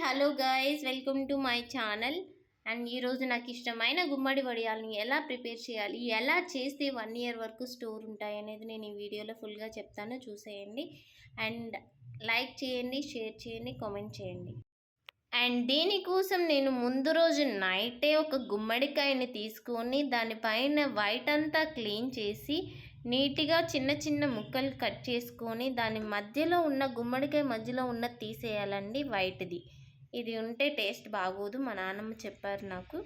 Hello guys, welcome to my channel. And ఈరోజు నాకు ఇష్టమైన గుమ్మడి వడియాలని ఎలా ప్రిపేర్ చేయాలి, ఎలా చేస్తే 1 ఇయర్ వరకు స్టోర్ ఉంటాయి అనేది నేను ఈ వీడియోలో ఫుల్గా చెప్తాను, చూసేయండి. అండ్ లైక్ చేయండి, షేర్ చేయండి, కామెంట్ చేయండి. అండ్ దీనికోసం నేను ముందు రోజు నైటే ఒక గుమ్మడికాయని తీసుకొని దానిపైన వైట్ అంతా క్లీన్ చేసి నీట్గా చిన్న చిన్న ముక్కలు కట్ చేసుకొని దాని మధ్యలో ఉన్న గుమ్మడికాయ మధ్యలో ఉన్న తీసేయాలండి వైట్ది. ఇది ఉంటే టేస్ట్ బాగోదు, మా నాన్నమ్మ చెప్పారు నాకు.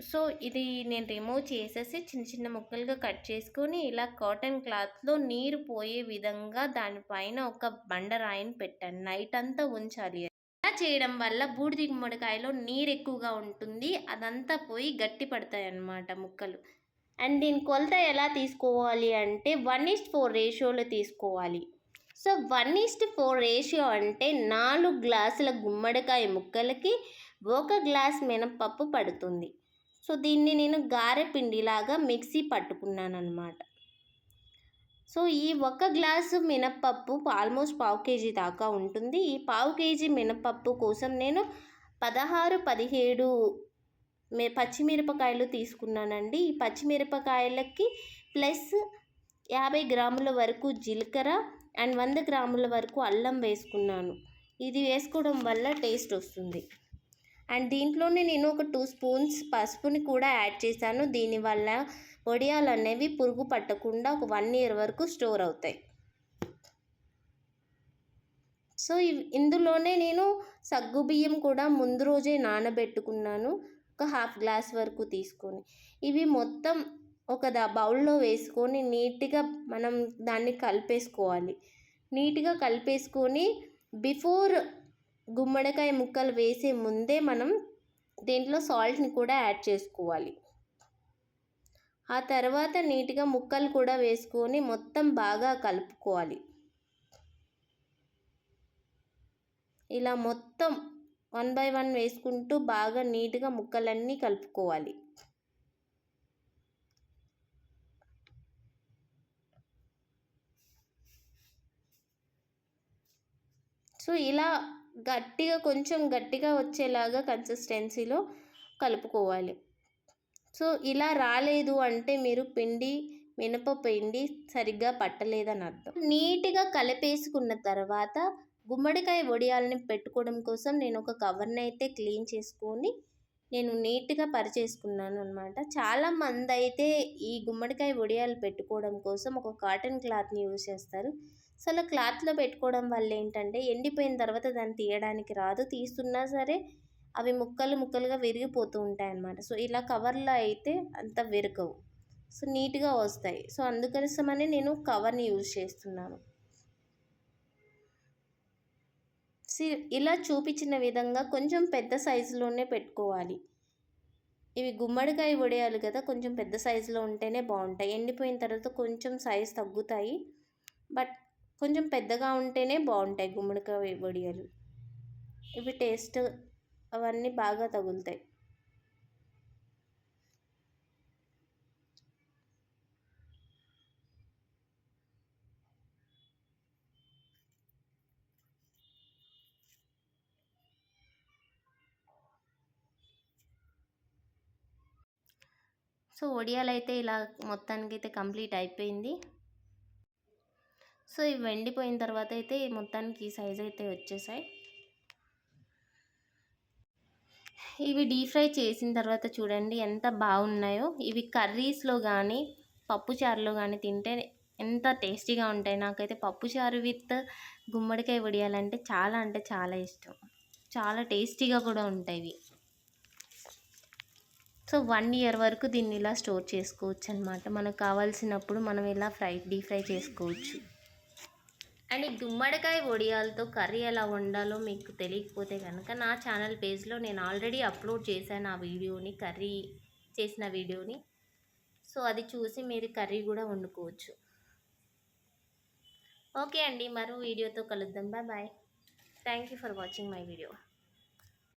సో ఇది నేను రిమూవ్ చేసేసి చిన్న చిన్న ముక్కలుగా కట్ చేసుకొని ఇలా కాటన్ క్లాత్లో నీరు పోయే విధంగా దానిపైన ఒక బండరాయిని పెట్టాను. నైట్ అంతా ఉంచాలి. అలా చేయడం వల్ల బూడిద గుమ్మడికాయలో నీరు ఎక్కువగా ఉంటుంది, అదంతా పోయి గట్టి పడతాయి అన్నమాట ముక్కలు. అండ్ దీని కొలత ఎలా తీసుకోవాలి అంటే 1:4 రేషియోలో తీసుకోవాలి. సో 1:4 రేషియో అంటే 4 గ్లాసుల గుమ్మడికాయ ముక్కలకి 1 గ్లాస్ మినపప్పు పడుతుంది. సో దీన్ని నేను గారె పిండిలాగా మిక్సీ పట్టుకున్నాను అనమాట. సో ఈ 1 గ్లాసు మినపప్పు ఆల్మోస్ట్ 1/2 కేజీ దాకా ఉంటుంది. ఈ 1/2 కేజీ మినపప్పు కోసం నేను 16-17 పచ్చిమిరపకాయలు తీసుకున్నానండి. ఈ పచ్చిమిరపకాయలకి ప్లస్ 50 గ్రాముల వరకు జీలకర్ర అండ్ 100 గ్రాముల వరకు అల్లం వేసుకున్నాను. ఇది వేసుకోవడం వల్ల టేస్ట్ వస్తుంది. అండ్ దీంట్లోనే నేను ఒక 2 స్పూన్స్ పసుపుని కూడా యాడ్ చేశాను. దీనివల్ల వడియాలు అనేవి పురుగు పట్టకుండా ఒక 1 ఇయర్ వరకు స్టోర్ అవుతాయి. సో ఇందులోనే నేను సగ్గుబియ్యం కూడా ముందు రోజే నానబెట్టుకున్నాను, ఒక 1/2 గ్లాస్ వరకు తీసుకొని. ఇవి మొత్తం ఒక బౌల్లో వేసుకొని నీట్గా మనం దాన్ని కలిపేసుకోవాలి. నీట్గా కలిపేసుకొని బిఫోర్ గుమ్మడికాయ ముక్కలు వేసే ముందే మనం దీంట్లో సాల్ట్ని కూడా యాడ్ చేసుకోవాలి. ఆ తర్వాత నీట్గా ముక్కలు కూడా వేసుకొని మొత్తం బాగా కలుపుకోవాలి. ఇలా మొత్తం 1 by 1 వేసుకుంటూ బాగా నీట్గా ముక్కలన్నీ కలుపుకోవాలి. సో ఇలా కొంచెం గట్టిగా వచ్చేలాగా కన్సిస్టెన్సీలో కలుపుకోవాలి. సో ఇలా రాలేదు అంటే మీరు మినపపిండి సరిగ్గా పట్టలేదని అర్థం. నీట్గా కలిపేసుకున్న తర్వాత గుమ్మడికాయ వడియాలని పెట్టుకోవడం కోసం నేను ఒక కవర్ని అయితే క్లీన్ చేసుకొని నేను నీట్గా పరిచేసుకున్నాను అనమాట. చాలామంది అయితే ఈ గుమ్మడికాయ వడియాలు పెట్టుకోవడం కోసం ఒక కాటన్ క్లాత్ని యూజ్ చేస్తారు. సో అలా క్లాత్లో పెట్టుకోవడం వల్ల ఏంటంటే ఎండిపోయిన తర్వాత దాన్ని తీయడానికి రాదు, తీస్తున్నా సరే అవి ముక్కలుగా విరిగిపోతూ ఉంటాయి అన్నమాట. సో ఇలా కవర్లో అయితే అంత విరగవు, సో నీట్గా వస్తాయి. సో అందుకోసమని నేను కవర్ని యూజ్ చేస్తున్నాను. ఇలా చూపించిన విధంగా కొంచెం పెద్ద సైజులోనే పెట్టుకోవాలి. ఇవి గుమ్మడికాయ వడియాలు కదా, కొంచెం పెద్ద సైజులో ఉంటేనే బాగుంటాయి. ఎండిపోయిన తర్వాత కొంచెం సైజు తగ్గుతాయి, బట్ కొంచెం పెద్దగా ఉంటేనే బాగుంటాయి గుమ్మడికాయ వడియాలు. ఇవి టేస్ట్ అవన్నీ బాగా తగులుతాయి. సో వడియాలు అయితే ఇలా మొత్తానికైతే కంప్లీట్ అయిపోయింది. సో ఇవి ఎండిపోయిన తర్వాత అయితే మొత్తానికి ఈ సైజ్ అయితే వచ్చేసాయి. ఇవి డీప్ ఫ్రై చేసిన తర్వాత చూడండి ఎంత బాగున్నాయో. ఇవి కర్రీస్లో కానీ పప్పుచారులో కానీ తింటే ఎంత టేస్టీగా ఉంటాయి. నాకైతే పప్పుచారు విత్ గుమ్మడికాయ వడియాలంటే చాలా ఇష్టం. చాలా టేస్టీగా కూడా ఉంటాయి. సో 1 ఇయర్ వరకు దీన్ని ఇలా స్టోర్ చేసుకోవచ్చు అనమాట. మనకు కావాల్సినప్పుడు మనం ఇలా డీప్ ఫ్రై చేసుకోవచ్చు. అండ్ ఈ గుమ్మడికాయ వడియాలతో కర్రీ ఎలా వండాలో మీకు తెలియకపోతే కనుక నా ఛానల్ పేజ్లో నేను ఆల్రెడీ అప్లోడ్ చేశాను ఆ వీడియోని, కర్రీ చేసిన వీడియోని. సో అది చూసి మీరు కర్రీ కూడా వండుకోవచ్చు. ఓకే అండి, మరో వీడియోతో కలుద్దాం. Bye. Thank you for watching my video.